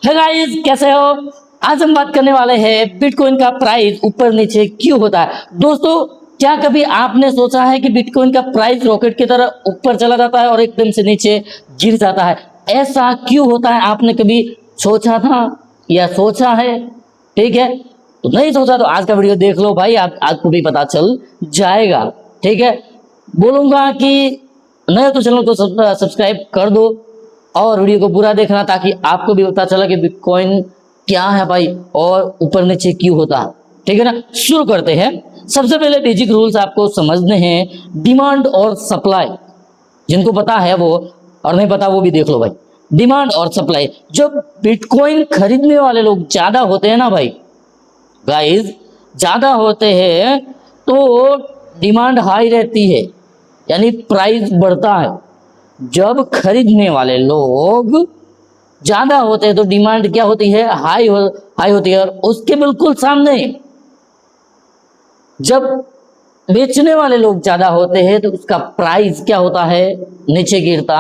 है गाइस, कैसे हो? आज हम बात करने वाले हैं बिटकॉइन का प्राइस ऊपर नीचे क्यों होता है। दोस्तों, क्या कभी आपने सोचा है कि बिटकॉइन का प्राइस रॉकेट की तरह ऊपर चला जाता है और एकदम से नीचे गिर जाता है? ऐसा क्यों होता है? आपने कभी सोचा था या सोचा है? ठीक है, तो नहीं सोचा तो आज का वीडियो देख लो भाई, आपको भी पता चल जाएगा। ठीक है, बोलूंगा कि नए तो चैनल को सब्सक्राइब कर दो और वीडियो को पूरा देखना ताकि आपको भी पता चला कि बिटकॉइन क्या है भाई और ऊपर नीचे क्यों होता है। ठीक है ना, शुरू करते हैं। सबसे पहले बेसिक रूल्स आपको समझने हैं। डिमांड और सप्लाई, जिनको पता है वो, और नहीं पता वो भी देख लो भाई। डिमांड और सप्लाई, जब बिटकॉइन खरीदने वाले लोग ज्यादा होते हैं ना भाई गाइस, ज्यादा होते हैं तो डिमांड हाई रहती है, यानी प्राइस बढ़ता है। जब खरीदने वाले लोग ज्यादा होते हैं तो डिमांड क्या होती है? हाई होती है। और उसके बिल्कुल सामने जब बेचने वाले लोग ज्यादा होते हैं तो उसका प्राइस क्या होता है? नीचे गिरता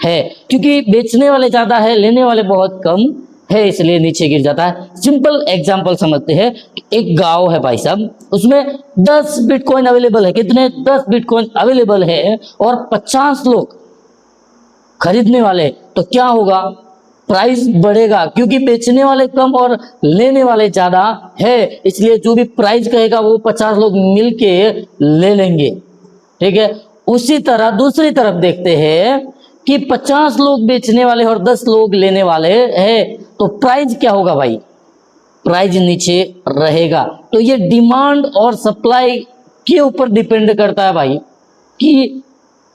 है, क्योंकि बेचने वाले ज्यादा है, लेने वाले बहुत कम है, इसलिए नीचे गिर जाता है। सिंपल एग्जांपल समझते हैं। एक गांव है भाई साहब, उसमें 10 बिटकॉइन अवेलेबल है। कितने? 10 बिटकॉइन अवेलेबल है और 50 लोग खरीदने वाले, तो क्या होगा? प्राइस बढ़ेगा, क्योंकि बेचने वाले कम और लेने वाले ज्यादा है, इसलिए जो भी प्राइस कहेगा वो 50 लोग मिलके ले लेंगे। ठीक है, उसी तरह दूसरी तरफ देखते हैं कि 50 लोग बेचने वाले और 10 लोग लेने वाले हैं, तो प्राइस क्या होगा भाई? प्राइस नीचे रहेगा। तो ये डिमांड और सप्लाई के ऊपर डिपेंड करता है भाई कि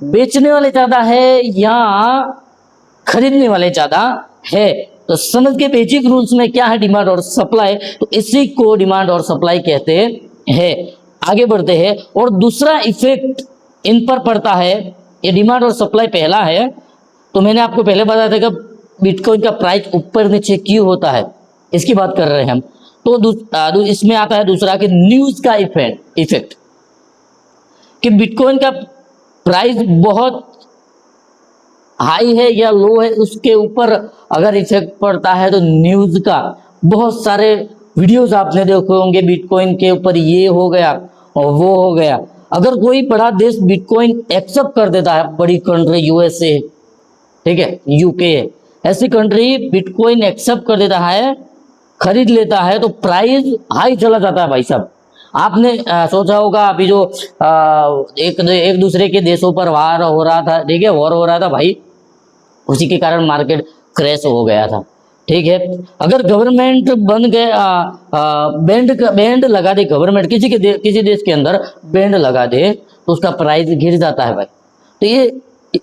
बेचने वाले ज्यादा है या खरीदने वाले ज्यादा है। तो समझ के बेसिक रूल्स में क्या है डिमांड और सप्लाई, तो इसी को डिमांड और सप्लाई कहते हैं। आगे बढ़ते हैं। और दूसरा इफेक्ट इन पर पड़ता है, ये डिमांड और सप्लाई पहला है, तो मैंने आपको पहले बताया था कि बिटकॉइन का प्राइस ऊपर नीचे क्यों होता है, इसकी बात कर रहे हैं हम। तो इसमें आता है दूसरा कि न्यूज का इफेक्ट, कि बिटकॉइन का प्राइस बहुत हाई है या लो है, उसके ऊपर अगर इफेक्ट पड़ता है। तो न्यूज का, बहुत सारे वीडियोस आपने देखे होंगे बिटकॉइन के ऊपर, ये हो गया और वो हो गया। अगर कोई बड़ा देश बिटकॉइन एक्सेप्ट कर देता है, बड़ी कंट्री यूएसए, ठीक है, यूके, ऐसी कंट्री बिटकॉइन एक्सेप्ट कर देता है, खरीद लेता है, तो प्राइस हाई चला जाता है भाई साहब। आपने सोचा होगा अभी जो एक दूसरे के देशों पर वार हो रहा था, ठीक है, वॉर हो रहा था भाई, उसी के कारण मार्केट क्रैश हो गया था। ठीक है, अगर गवर्नमेंट बन गए, बैंड लगा दे गवर्नमेंट, किसी देश के अंदर बैंड लगा दे, तो उसका प्राइस गिर जाता है भाई। तो ये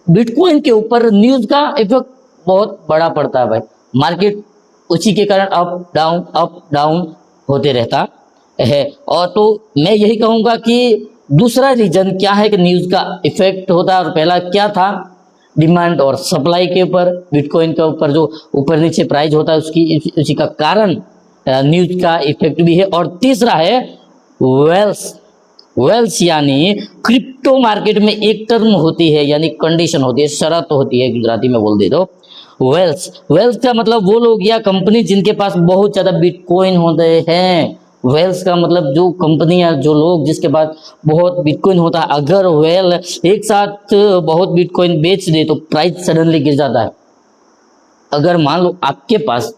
बिटकॉइन के ऊपर न्यूज का इफेक्ट बहुत बड़ा पड़ता है भाई। मार्केट उसी के कारण अप डाउन होते रहता है। और तो मैं यही कहूंगा कि दूसरा रीजन क्या है कि न्यूज का इफेक्ट होता है, और पहला क्या था? डिमांड और सप्लाई के ऊपर, बिटकॉइन के ऊपर जो ऊपर नीचे प्राइस होता है उसी का कारण न्यूज का इफेक्ट भी है। और तीसरा है वेल्स यानी क्रिप्टो मार्केट में एक टर्म होती है, यानी कंडीशन होती है, शर्त होती है, गुजराती में बोल दे दो। वेल्स का मतलब वो लोग या कंपनी जिनके पास बहुत ज्यादा बिटकॉइन होते हैं। वेल्स का मतलब जो कंपनियां, जो लोग जिसके पास बहुत बिटकॉइन होता है, अगर वेल एक साथ बहुत बिटकॉइन बेच दे तो प्राइस सडनली गिर जाता है। अगर मान लो आपके पास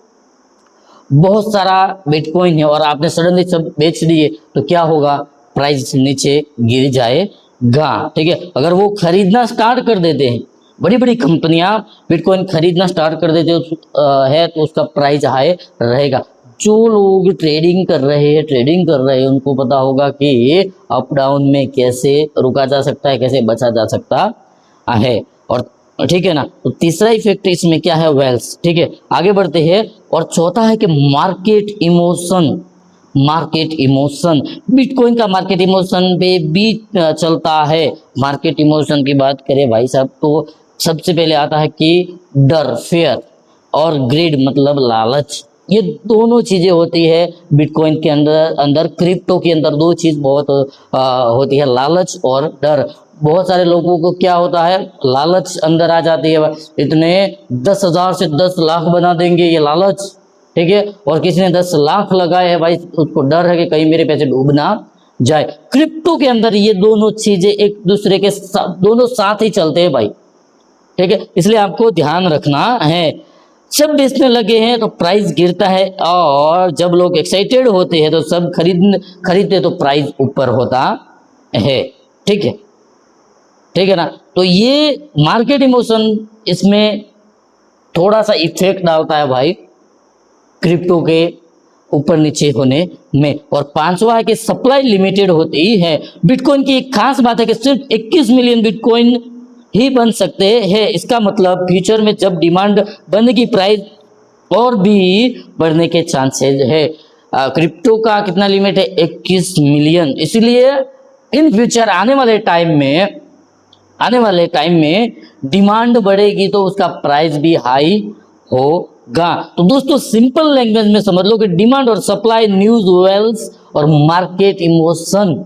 बहुत सारा बिटकॉइन है और आपने सडनली सब बेच दिए, तो क्या होगा? प्राइस नीचे गिर जाएगा। ठीक है, अगर वो खरीदना स्टार्ट कर देते हैं, बड़ी बड़ी कंपनियां बिटकॉइन खरीदना स्टार्ट कर देते है, तो उसका प्राइस हाई रहेगा। जो लोग ट्रेडिंग कर रहे हैं उनको पता होगा कि अप डाउन में कैसे रुका जा सकता है, कैसे बचा जा सकता है। और ठीक है ना, तो तीसरा इफेक्ट इसमें क्या है? वेल्स। ठीक है, आगे बढ़ते हैं। और चौथा है कि मार्केट इमोशन, बिटकॉइन का मार्केट इमोशन पे भी चलता है। मार्केट इमोशन की बात करें भाई साहब, तो सबसे पहले आता है कि डर, फेयर, और ग्रीड मतलब लालच। ये दोनों चीजें होती है बिटकॉइन के अंदर क्रिप्टो के अंदर दो चीज बहुत होती है, लालच और डर। बहुत सारे लोगों को क्या होता है? लालच अंदर आ जाती है, इतने 10,000 से 10 लाख बना देंगे, ये लालच। ठीक है, और किसी ने 10 लाख लगाए हैं भाई, उसको डर है कि कहीं मेरे पैसे डूब ना जाए। क्रिप्टो के अंदर ये दोनों चीजें एक दूसरे के साथ, दोनों साथ ही चलते हैं भाई, ठीक है, इसलिए आपको ध्यान रखना है। जब बेचने लगे हैं तो प्राइस गिरता है, और जब लोग एक्साइटेड होते हैं तो सब खरीदते तो प्राइस ऊपर होता है, ठीक है, ठीक है ना। तो ये मार्केट इमोशन इसमें थोड़ा सा इफेक्ट डालता है भाई क्रिप्टो के ऊपर नीचे होने में। और पांचवा है कि सप्लाई लिमिटेड होती है। बिटकॉइन की एक खास बात है कि सिर्फ 21 मिलियन बिटकॉइन ही बन सकते हैं। इसका मतलब फ्यूचर में जब डिमांड बढ़ने की प्राइस और भी बढ़ने के चांसेस है। क्रिप्टो का कितना लिमिट है? 21 मिलियन। इसलिए इन फ्यूचर आने वाले टाइम में डिमांड बढ़ेगी तो उसका प्राइस भी हाई होगा। तो दोस्तों सिंपल लैंग्वेज में समझ लो कि डिमांड और सप्लाई, न्यूज, वेल्थ और मार्केट इमोशन,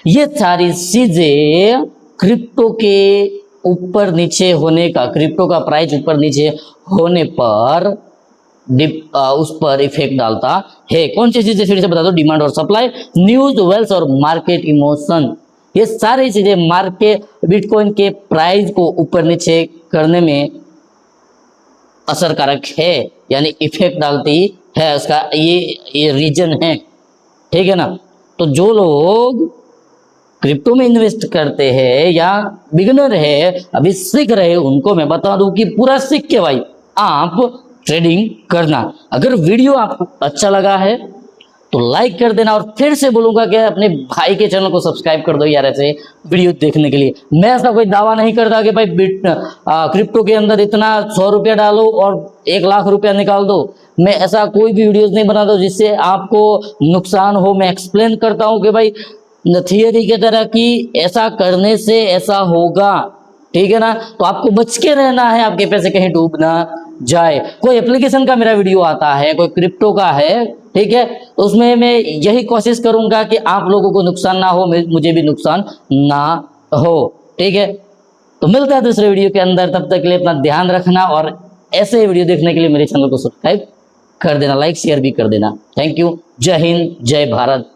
ये सारी चीजें क्रिप्टो के ऊपर नीचे होने का, क्रिप्टो का प्राइस ऊपर नीचे होने पर उस पर इफेक्ट डालता है। कौन सी चीजें फिर से बता दो? डिमांड और सप्लाई, न्यूज, वेल्थ और मार्केट इमोशन, ये सारी चीजें मार्केट बिटकॉइन के प्राइस को ऊपर नीचे करने में असरकारक है, यानी इफेक्ट डालती है। उसका ये रीजन है, ठीक है ना। तो जो लोग क्रिप्टो में इन्वेस्ट करते हैं या बिगिनर है, अभी सीख रहे हैं, उनको मैं बता दूं कि पूरा सीख के भाई आप ट्रेडिंग करना। अगर वीडियो आपको अच्छा लगा है तो लाइक कर देना, और फिर से बोलूंगा कि अपने भाई के चैनल को सब्सक्राइब कर दो यार, ऐसे वीडियो देखने के लिए। मैं ऐसा कोई दावा नहीं करता कि भाई क्रिप्टो के अंदर इतना 100 रुपया डालो और 1 लाख रुपया निकाल दो। मैं ऐसा कोई भी वीडियोस नहीं बनाता जिससे आपको नुकसान हो। मैं एक्सप्लेन करता हूँ कि भाई थियरी की तरह कि ऐसा करने से ऐसा होगा, ठीक है ना। तो आपको बच के रहना है, आपके पैसे कहीं डूब ना जाए। कोई एप्लीकेशन का मेरा वीडियो आता है, कोई क्रिप्टो का है, ठीक है, तो उसमें मैं यही कोशिश करूंगा कि आप लोगों को नुकसान ना हो, मुझे भी नुकसान ना हो, ठीक है। तो मिलता है दूसरे वीडियो के अंदर, तब तक के लिए अपना ध्यान रखना, और ऐसे वीडियो देखने के लिए मेरे चैनल को सब्सक्राइब कर देना, लाइक शेयर भी कर देना। Thank you. जय हिंद, जय भारत।